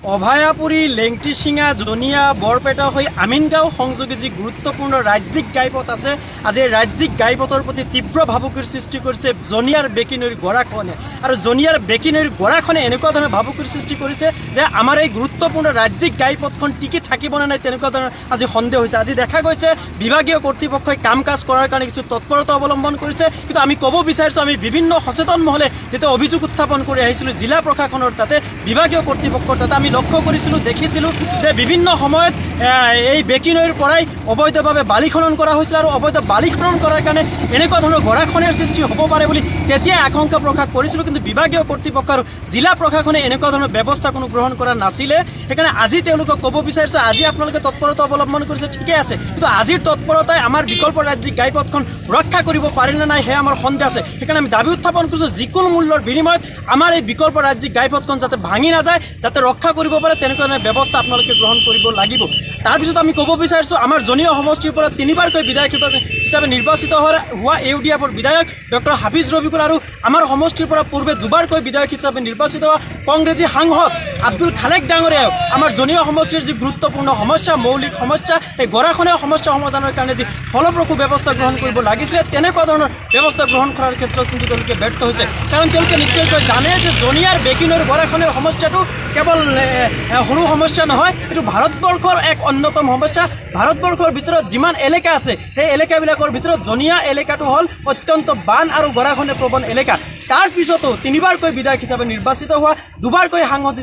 অভয়াপুৰী লেংটিচিঙা জনিয়া বৰপেটা হৈ আমিনগাঁও সংযোগী যি গুৰুত্বপূৰ্ণ ৰাজ্যিক ঘাইপথ আছে আজি ৰাজ্যিক ঘাইপথৰ প্ৰতি তীব্ৰ ভাবুকিৰ সৃষ্টি কৰিছে জনিয়াৰ বেকিনৈৰ গৰাখনে আৰু জনিয়াৰ বেকিনৈৰ গৰাখনে এনেকুৱা ধৰণৰ ভাবুকিৰ সৃষ্টি কৰিছে যে আমাৰ এই গুৰুত্বপূৰ্ণ ৰাজ্যিক ঘাইপথখন টিকি থাকিব নে নাই তেনেকুৱা ধৰণৰ আজি সন্দেহ হৈছে। আজি দেখা গৈছে বিভাগীয় কৰ্তৃপক্ষই কাম কাজ কৰাৰ কাৰণে কিছু তৎপৰতা অৱলম্বন কৰিছে, কিন্তু আমি ক'ব বিচাৰিছোঁ আমি বিভিন্ন সচেতন মহলে যেতিয়া অভিযোগ উত্থাপন কৰি আহিছিলোঁ জিলা প্ৰশাসনৰ তাতে বিভাগীয় কৰ্তৃপক্ষৰ তাতে আমি লক্ষ্য কৰিছিলোঁ দেখিছিলোঁ যে বিভিন্ন সময়ত এই বেকিনৈৰ পৰাই অবৈধভাৱে বালি খনন কৰা হৈছিল আৰু অবৈধ বালি খনন কৰাৰ কাৰণে এনেকুৱা ধৰণৰ গৰাখনৰ সৃষ্টি হ'ব পাৰে বুলি তেতিয়া আশংকা প্ৰকাশ কৰিছিলোঁ, কিন্তু বিভাগীয় কৰ্তৃপক্ষ আৰু জিলা প্ৰশাসনে এনেকুৱা ধৰণৰ ব্যৱস্থা কোনো গ্ৰহণ কৰা নাছিলে। সেইকাৰণে আজি তেওঁলোকক ক'ব বিচাৰিছোঁ আজি আপোনালোকে তৎপৰতা অৱলম্বন কৰিছে ঠিকে আছে, কিন্তু আজিৰ তৎপৰতাই আমাৰ বিকল্প ৰাজ্যিক ঘাইপথখন ৰক্ষা কৰিব পাৰে নে নাই সেয়া আমাৰ সন্দেহ আছে। সেইকাৰণে আমি দাবী উত্থাপন কৰিছোঁ যিকোনো মূল্যৰ বিনিময়ত আমাৰ এই বিকল্প ৰাজ্যিক ঘাইপথখন যাতে ভাঙি নাযায়, যাতে ৰক্ষা কৰিব পাৰে তেনেকুৱা ধৰণৰ ব্যৱস্থা আপোনালোকে গ্ৰহণ কৰিব লাগিব। তাৰপিছত আমি ক'ব বিচাৰিছোঁ আমাৰ জনীয় সমষ্টিৰ পৰা তিনিবাৰকৈ বিধায়ক হিচাপে নিৰ্বাচিত হোৱা ইউডিএফৰ বিধায়ক ডক্টৰ হাফিজ ৰফিকুল আৰু আমাৰ সমষ্টিৰ পৰা পূৰ্বে দুবাৰকৈ বিধায়ক হিচাপে নিৰ্বাচিত হোৱা কংগ্ৰেছী সাংসদ আব্দুল খালেক ডাঙৰীয়াও আমাৰ জনীয় সমষ্টিৰ যি গুৰুত্বপূৰ্ণ সমস্যা মৌলিক সমস্যা এই গৰাখনীয়া সমস্যা সমাধানৰ কাৰণে যি ফলপ্ৰসূ ব্যৱস্থা গ্ৰহণ কৰিব লাগিছিলে তেনেকুৱা ধৰণৰ ব্যৱস্থা গ্ৰহণ কৰাৰ ক্ষেত্ৰত কিন্তু তেওঁলোকে ব্যৰ্থ হৈছে। কাৰণ তেওঁলোকে নিশ্চয়কৈ জানে যে জনিয়াৰ বেকিনৈৰ গৰাখনীয়া সমস্যাটো কেৱল সৰু সমস্যা নহয়, এইটো ভাৰতবৰ্ষৰ এক অন্যতম সমস্যা। ভাৰতবৰ্ষৰ ভিতৰত যিমান এলেকা আছে সেই এলেকাবিলাকৰ ভিতৰত জনিয়া এলেকাটো হ'ল অত্যন্ত বান আৰু গৰাখনীয়া প্ৰবণ এলেকা। তাৰ পিছতো তিনিবাৰকৈ বিধায়ক হিচাপে নিৰ্বাচিত হোৱা দুবাৰকৈ সাংসদ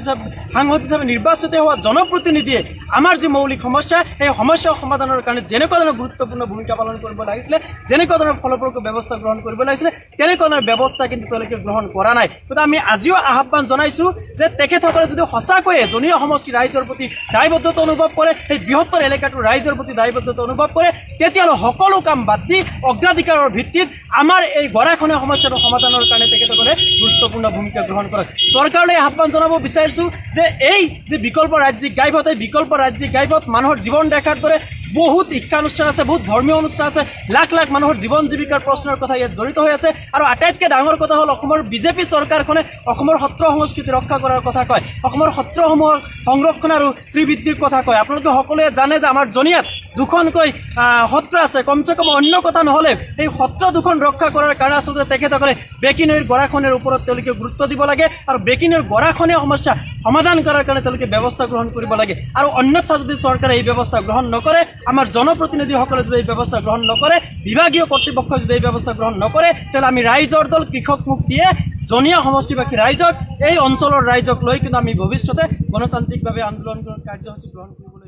হিচাপে নিৰ্বাচিত হোৱা জনপ্ৰতিনিধিয়ে আমাৰ যি মৌলিক সমস্যা সেই সমস্যা সমাধানৰ কাৰণে যেনেকুৱা ধৰণৰ গুৰুত্বপূৰ্ণ ভূমিকা পালন কৰিব লাগিছিলে, যেনেকুৱা ধৰণৰ ফলপ্ৰসূ ব্যৱস্থা গ্ৰহণ কৰিব লাগিছিলে তেনেকুৱা ধৰণৰ ব্যৱস্থা কিন্তু তেওঁলোকে গ্ৰহণ কৰা নাই। গতিকে আমি আজিও আহ্বান জনাইছোঁ যে তেখেতসকলে যদি সঁচাকৈয়ে জনীয় সমষ্টি ৰাইজৰ প্ৰতি দায়বদ্ধতা অনুভৱ কৰে, সেই বৃহত্তৰ এলেকাটোৰ ৰাইজৰ প্ৰতি দায়বদ্ধতা অনুভৱ কৰে, তেতিয়াহ'লে সকলো কাম বাদ দি অগ্ৰাধিকাৰৰ ভিত্তিত আমাৰ এই গৰাখনীয়া সমস্যাটো সমাধানৰ কাৰণে তেখেতসকলে গুৰুত্বপূৰ্ণ ভূমিকা গ্ৰহণ কৰে। চৰকাৰলৈ আহ্বান জনাব বিচাৰিছোঁ যে এই যে বিকল্প ৰাজ্যিক ঘাইপথ এই বিকল্প ৰাজ্যিক ঘাইপথ মানুহৰ জীৱন ৰেখাৰ দৰে বহুত শিক্ষানুষ্ঠান আছে, বহুত ধৰ্মীয় অনুষ্ঠান আছে, লাখ লাখ মানুহৰ জীৱন জীৱিকাৰ প্ৰশ্নৰ কথা ইয়াত জড়িত হৈ আছে। আৰু আটাইতকৈ ডাঙৰ কথা হ'ল অসমৰ বিজেপি চৰকাৰখনে অসমৰ সত্ৰ সংস্কৃতি ৰক্ষা কৰাৰ কথা কয়, অসমৰ সত্ৰসমূহৰ সংৰক্ষণ আৰু শ্ৰীবৃদ্ধিৰ কথা কয়। আপোনালোকে সকলোৱে জানে যে আমাৰ জনিয়াত দুখনকৈ সত্ৰ আছে, কমচে কম অন্য কথা নহ'লে সেই সত্ৰ দুখন ৰক্ষা কৰাৰ কাৰণে আচলতে তেখেতসকলে বেকিনৈৰ গৰাখনীয়াৰ ওপৰত তেওঁলোকে গুৰুত্ব দিব লাগে আৰু বেকিনৈৰ গৰাখনীয়া সমস্যা সমাধান কৰাৰ কাৰণে তেওঁলোকে ব্যৱস্থা গ্ৰহণ কৰিব লাগে। আৰু অন্যথা যদি চৰকাৰে এই ব্যৱস্থা গ্ৰহণ নকৰে, আমাৰ জনপ্ৰতিনিধিসকলে যদি এই ব্যৱস্থা গ্ৰহণ নকৰে, বিভাগীয় কৰ্তৃপক্ষই যদি এই ব্যৱস্থা গ্ৰহণ নকৰে, তেতিয়াহ'লে আমি ৰাইজৰ দল কৃষক মুক্তিয়ে জনীয়া সমষ্টিবাসী ৰাইজক এই অঞ্চলৰ ৰাইজক লৈ কিন্তু আমি ভৱিষ্যতে গণতান্ত্ৰিকভাৱে আন্দোলন কাৰ্যসূচী গ্ৰহণ কৰিব।